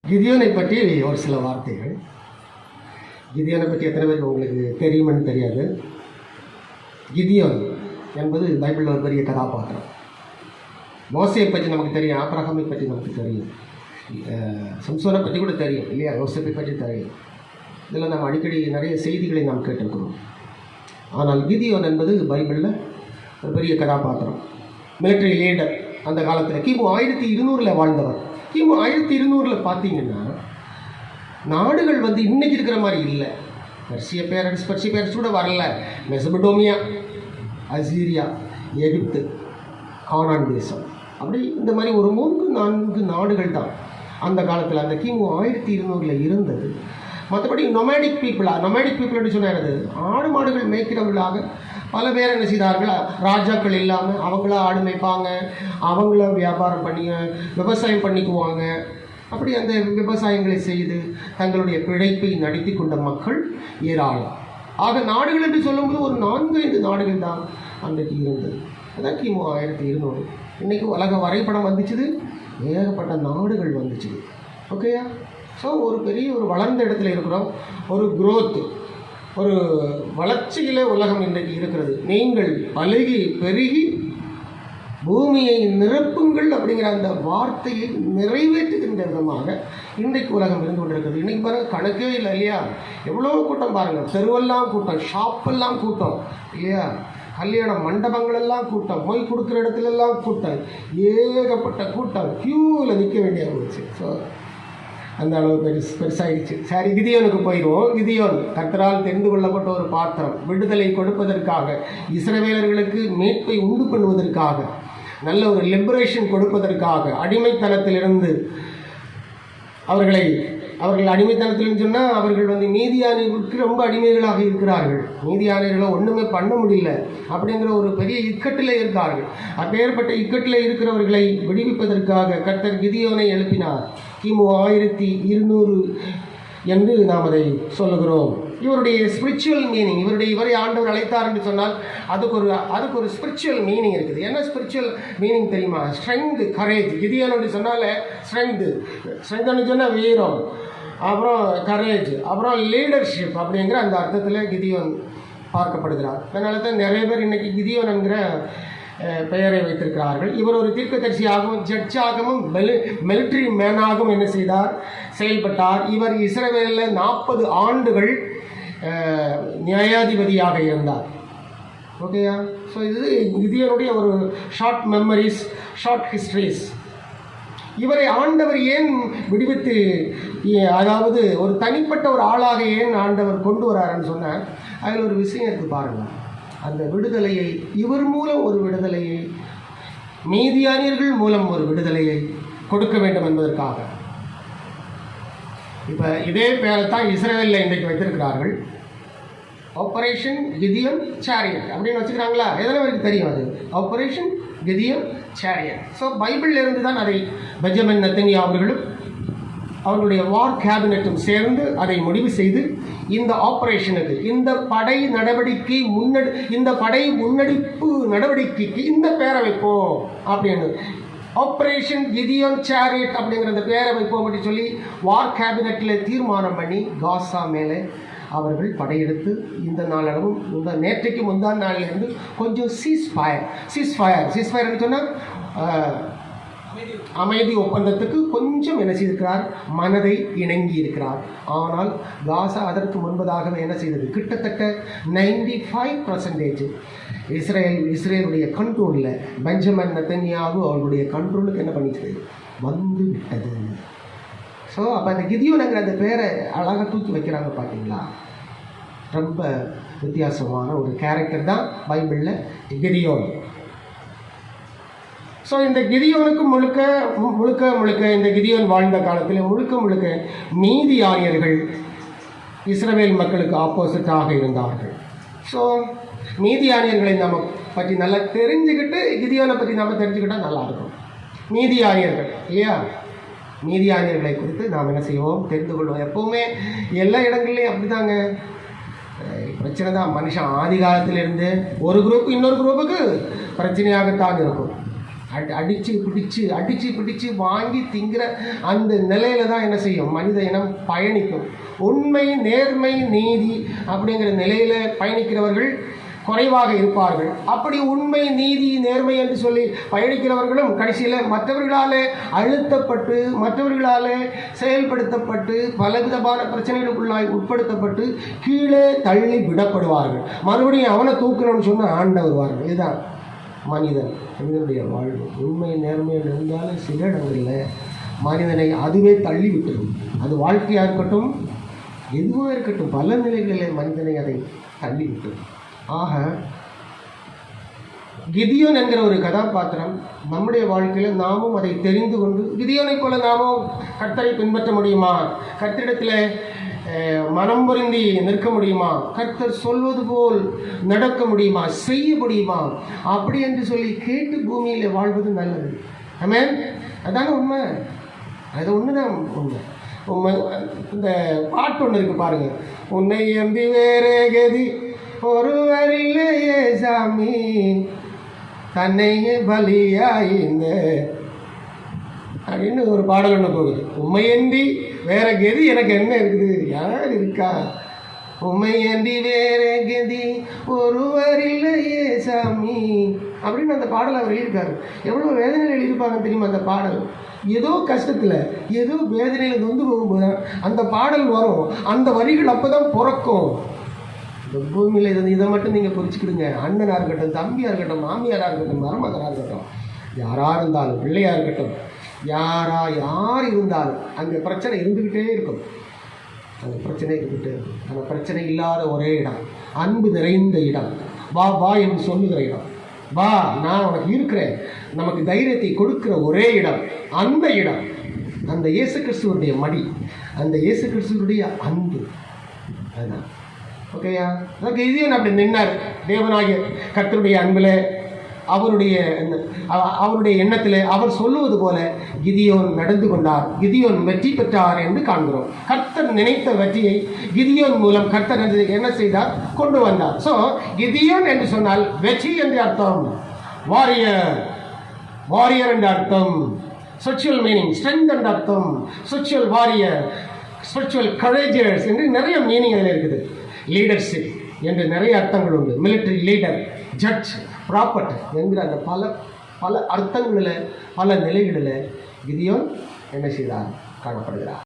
கிதியோனை பற்றி ஒரு சில வார்த்தைகள். கிதியோனை பற்றி எத்தனை பேருக்கு உங்களுக்கு தெரியுமென்னு தெரியாது. கிதியோன் என்பது பைபிளில் ஒரு பெரிய கதாபாத்திரம். மோசையை பற்றி நமக்கு தெரியும், ஆபிரகாமை பற்றி நமக்கு தெரியும், சம்சோனை பற்றி கூட தெரியும் இல்லையா, யோசேப்பை பற்றி தெரியும். இதில் நாம் அடிக்கடி நிறைய செய்திகளை நாம் கேட்டிருக்கிறோம். ஆனால் கிதியோன் என்பது பைபிளில் ஒரு பெரிய கதாபாத்திரம், மிலிட்ரி லீடர். அந்த காலத்தில் கிமு 1200 வாழ்ந்தவர். கிமு 1200 பார்த்தீங்கன்னா நாடுகள் இன்னைக்கு இருக்கிற மாதிரி இல்லை. பர்சிய பேரண்ட்ஸ் கூட வரல. மெசபடோமியா, அசீரியா, எகிப்து, கானான் தேசம், அப்படி இந்த மாதிரி ஒரு 3-4 நாடுகள் தான் அந்த காலத்தில் அந்த கிமு 1200 இருந்தது. மற்றபடி நொமேடிக் பீப்புள் சொன்னார். ஆடு மாடுகள் மேய்க்கிறவர்களாக பல பேர் என்ன செய்தார்கள், ராஜாக்கள் இல்லாமல் அவங்களா ஆடு மேய்ப்பாங்க, அவங்கள வியாபாரம் பண்ணி விவசாயம் பண்ணிக்குவாங்க. அப்படி அந்த விவசாயங்களை செய்து தங்களுடைய பிழைப்பை நடத்தி கொண்ட மக்கள் ஏராளம். ஆக நாடுகள் என்று சொல்லும்போது ஒரு 4-5 நாடுகள் தான் அன்றைக்கு இருந்தது. அதான் கிமு 1200. இன்றைக்கி உலக வரைபடம் வந்துச்சுது, ஏகப்பட்ட நாடுகள் வந்துச்சுது. ஓகேயா? ஸோ ஒரு பெரிய ஒரு வளர்ந்த இடத்துல இருக்கிறோம். ஒரு குரோத், ஒரு வளர்ச்சியிலே உலகம் இன்றைக்கு இருக்கிறது. நீங்கள் பலுகி பெருகி பூமியை நிரப்புங்கள் அப்படிங்கிற அந்த வார்த்தையை நிறைவேற்றுகின்ற விதமாக இன்றைக்கு உலகம் இருந்து கொண்டிருக்கிறது. இன்றைக்கி பாருங்கள், கணக்கே இல்லை இல்லையா? எவ்வளோ கூட்டம் பாருங்கள், தெருவெல்லாம் கூட்டம், ஷாப்பெல்லாம் கூட்டம் இல்லையா, கல்யாண மண்டபங்களெல்லாம் கூட்டம், போய் கொடுக்குற இடத்துலெல்லாம் கூட்டம், ஏகப்பட்ட கூட்டம், க்யூவில் நிற்க வேண்டிய போச்சு. ஸோ அந்த அளவு பெருசாகிடுச்சு. சரி, கிதியோனுக்கு போயிடுவோம். கிதியோன் கர்த்தரால் தெரிந்து கொள்ளப்பட்ட ஒரு பாத்திரம். விடுதலை கொடுப்பதற்காக, இஸ்ரவேலர்களுக்கு மீட்பை உண்டு பண்ணுவதற்காக, நல்ல ஒரு லிபரேஷன் கொடுப்பதற்காக, அடிமைத்தனத்திலிருந்து அவர்கள் அடிமைத்தனத்தில்னு சொன்னால் அவர்கள் மீதியானியர்களுக்கு ரொம்ப அடிமைகளாக இருக்கிறார்கள். மீதியானியர்களை ஒன்றுமே பண்ண முடியல அப்படிங்கிற ஒரு பெரிய இக்கட்டில் இருக்கார்கள். அப்பேற்பட்ட இக்கட்டில் இருக்கிறவர்களை விடுவிப்பதற்காக கர்த்தர் கிதியோனை எழுப்பினார். கிமு 1200 என்று நாம் அதை சொல்லுகிறோம். இவருடைய ஸ்பிரிச்சுவல் மீனிங், இவரை ஆண்டவர் அழைத்தார் என்று சொன்னால் அதுக்கு ஒரு ஸ்பிரிச்சுவல் மீனிங் இருக்குது. என்ன ஸ்பிரிச்சுவல் மீனிங் தெரியுமா? Strength, courage. கிதியோன்னு சொன்னால் ஸ்ட்ரென்த்னு சொன்னால் வீரம், அப்புறம் கரேஜ், அப்புறம் லீடர்ஷிப் அப்படிங்கிற அந்த அர்த்தத்தில் கிதியோன் பார்க்கப்படுகிறார். அதனால தான் நிறைய பேர் இன்றைக்கி கிதியோன் என்கிற பெயரை வைத்திருக்கிறார்கள். இவர் ஒரு தீர்க்கதரிசியாகவும் ஜட்ஜாகவும் மிலிட்ரி மேனாகவும் என்ன செய்தார், செயல்பட்டார். இவர் இஸ்ரவேலில் 40 ஆண்டுகள் நியாயாதிபதியாக இருந்தார். ஓகேயா? ஸோ இது கிதியோனுடைய ஒரு ஷார்ட் மெமரிஸ், ஷார்ட் ஹிஸ்ட்ரிஸ். இவரை ஆண்டவர் ஏன் விடுவித்து, அதாவது ஒரு தனிப்பட்ட ஒரு ஆளாக ஏன் ஆண்டவர் கொண்டு வராருன்னு சொன்னால் அதில் ஒரு விஷயம் இருக்குது பாருங்கள். அந்த விடுதலையை, இவர் மூலம் ஒரு விடுதலையை, மீதியானியர்கள் மூலம் ஒரு விடுதலையை கொடுக்க வேண்டும் என்பதற்காக. இப்போ இதே பேரை தான் இஸ்ரவேலில் இன்றைக்கு வைத்திருக்கிறார்கள். ஆபரேஷன் கிதியோன் சேரியட் அப்படின்னு வச்சுக்கிறாங்களா? எதனா வரைக்கும் தெரியும் அது? Operation Gideon chariot. ஸோ பைபிளில் இருந்து தான் அதை பெஞ்சமின் நெத்தன்யாஹூ அவர்களும் அவர்களுடைய வார் கேபினட்டும் சேர்ந்து அதை முடிவு செய்து இந்த ஆபரேஷனுக்கு, இந்த படை முன்னெடுப்பு நடவடிக்கைக்கு இந்த பேரை வைப்போம் அப்படின்னு, ஆபரேஷன் கிதியோன் சேரியட் அப்படிங்கிற அந்த பேரை வைப்போம் அப்படின்னு சொல்லி வார் கேபினட்டில் தீர்மானம் பண்ணி காசா மேலே அவர்கள் படையெடுத்து இந்த நாளளவும் நேற்றைக்கு முந்தான நாளிலிருந்து கொஞ்சம் சீஸ்ஃபயர்னு சொன்னால் அமைதி ஒப்பந்தத்துக்கு கொஞ்சம் என்ன செய்திருக்கிறார், மனதை இணங்கி இருக்கிறார். ஆனால் காசா அதற்கு முன்பதாகவே என்ன செய்தது, கிட்டத்தட்ட 95% இஸ்ரேலுடைய கண்ட்ரோலில், பெஞ்சமின் நெத்தன்யாஹூ அவர்களுடைய கண்ட்ரோலுக்கு என்ன பண்ணிச்சது, வந்து விட்டது. ஸோ அப்போ அந்த கிதியோனுங்கிற அந்த பேரை அழகாக தூக்கி வைக்கிறாங்க பார்த்தீங்களா? ரொம்ப வித்தியாசமான ஒரு கேரக்டர் தான் பைபிளில் கிதியோன். ஸோ இந்த கிதியோனுக்கு முழுக்க இந்த கிதியோன் வாழ்ந்த காலத்தில் முழுக்க மீதியானியர்கள் இஸ்ரவேல் மக்களுக்கு ஆப்போசிட்டாக இருந்தார்கள். ஸோ மீதியானியர்களை நம்ம பற்றி நல்லா தெரிஞ்சுக்கிட்டு கிதியோனை பற்றி நம்ம தெரிஞ்சுக்கிட்டால் நல்லாயிருக்கும். மீதியானியர்கள் இல்லையா? மீதியானியர்களை குறித்து நாம் என்ன செய்வோம், தெரிந்து கொள்வோம். எப்போவுமே எல்லா இடங்கள்லையும் அப்படி தாங்க பிரச்சனை தான். மனுஷன் ஆதி காலத்திலிருந்து ஒரு குரூப் இன்னொரு குரூப்புக்கு பிரச்சனையாகத்தான் இருக்கும். அடித்து பிடிச்சு வாங்கி திங்கிற அந்த நிலையில தான் என்ன செய்யும், மனித இனம் பயணிக்கும். உண்மை, நேர்மை, நீதி அப்படிங்கிற நிலையில பயணிக்கிறவர்கள் குறைவாக இருப்பார்கள். அப்படி உண்மை, நீதி, நேர்மை என்று சொல்லி பயணிக்கிறவர்களும் கடைசியில் மற்றவர்களாலே அழுத்தப்பட்டு, மற்றவர்களாலே செயல்படுத்தப்பட்டு, பலவிதமான பிரச்சனைகளுக்குள்ளாய் உட்படுத்தப்பட்டு கீழே தள்ளி விடப்படுவார்கள். மறுபடியும் அவனை தூக்கணும்னு சொன்னால் ஆண்டவர் வருவார்கள். இதுதான் மனிதனுடைய வாழ்வு. உண்மை, நேர்மையில் இருந்தாலும் சில இடங்களில் மனிதனை அதுவே தள்ளி விட்டுரும். அது வாழ்க்கையாக இருக்கட்டும், எதுவாக இருக்கட்டும், பல நிலைகளில் மனிதனை அதை தள்ளி விட்டுரும். ஆக கிதியோன் என்கிற ஒரு கதாபாத்திரம் நம்முடைய வாழ்க்கையில் நாமும் அதை தெரிந்து கொண்டு, கிதியோனை போல நாமும் கர்த்தரை பின்பற்ற முடியுமா? கர்த்தரிடத்தில் மனம் பொருந்தி நிற்க முடியுமா? கர்த்தர் சொல்வது போல் நடக்க முடியுமா? செய்ய முடியுமா? அப்படி என்று சொல்லி கேட்டு பூமியில் வாழ்வது நல்லது. ஆமென். அதான உண்மை. அது ஒன்றுதான் உண்மை. இந்த பாட்டு ஒன்று இருக்கு பாருங்க. உன்னை எம்பி வேறே கதி ஒருவரிலேயே சாமி, தன்னையே பலியாயிந்த அப்படின்னு ஒரு பாடல் ஒன்று போகுது. உண்மையன்றி வேற கதி எனக்கு என்ன இருக்குது? யார் இருக்கா? உண்மையன்றி வேற கதி ஒருவரிலேயே சாமி அப்படின்னு அந்த பாடலை அவர் எழுதியிருக்காரு. எவ்வளோ வேதனையில் எழுதியிருப்பாங்க தெரியுமா? அந்த பாடல் ஏதோ கஷ்டத்தில், ஏதோ வேதனையில் நொந்து போகும்போது அந்த பாடல் வரும். அந்த வரிகள் அப்போ தான் பிறக்கும். இந்த பூமியில் இதை மட்டும் நீங்கள் குறிச்சிக்கிடுங்க. அண்ணனாக இருக்கட்டும், தம்பியாக இருக்கட்டும், மாமியாராக இருக்கட்டும், மருமகனாக இருக்கட்டும், யாராக இருந்தாலும், பிள்ளையாக இருக்கட்டும், யார் இருந்தாலும் அங்கே பிரச்சனை இருந்துக்கிட்டே இருக்கும். அந்த பிரச்சனை இருந்துகிட்டே இருக்கும். அந்த பிரச்சனை இல்லாத ஒரே இடம், அன்பு நிறைந்த இடம், வா என்று சொல்லுகிற இடம், வா நான் உனக்கு இருக்கிறேன், நமக்கு தைரியத்தை கொடுக்கிற ஒரே இடம், அந்த இடம், அந்த இயேசு கிறிஸ்துவனுடைய மடி, அந்த இயேசு கிறிஸ்துவனுடைய அன்பு. அதுதான். ஓகேயா? கிதியோன் அப்படி நின்னார். தேவனாகிய கர்த்தருடைய அன்பில், அவருடைய எண்ணத்தில் அவர் சொல்லுவது போல கிதியோன் நடந்து கொண்டார். கிதியோன் வெற்றி பெற்றார் என்று காண்கிறோம். கர்த்தர் நினைத்த வெற்றியை கிதியோன் மூலம் கர்த்தர் என்ன செய்தார்? கொண்டு வந்தார். ஸோ கிதியோன் என்று சொன்னால் வெற்றி என்று அர்த்தம், வாரியர் என்று அர்த்தம், ஸ்பிரிச்சுவல் மீனிங், ஸ்ட்ரென்த் என்று அர்த்தம், ஸ்பிரிச்சுவல் வாரியர், ஸ்பிரிச்சுவல் கரேஜர்ஸ் என்று நிறைய மீனிங் அதில் இருக்குது. லீடர்ஷிப் என்று நிறைய அர்த்தங்கள் உண்டு. மிலிட்டரி லீடர், ஜட்ஜ், ப்ராப்பர்ட் என்கிற அந்த பல அர்த்தங்களில், பல நிலைகளில் கிதியோன் என்ன செய்தார்? காணப்படுகிறார்.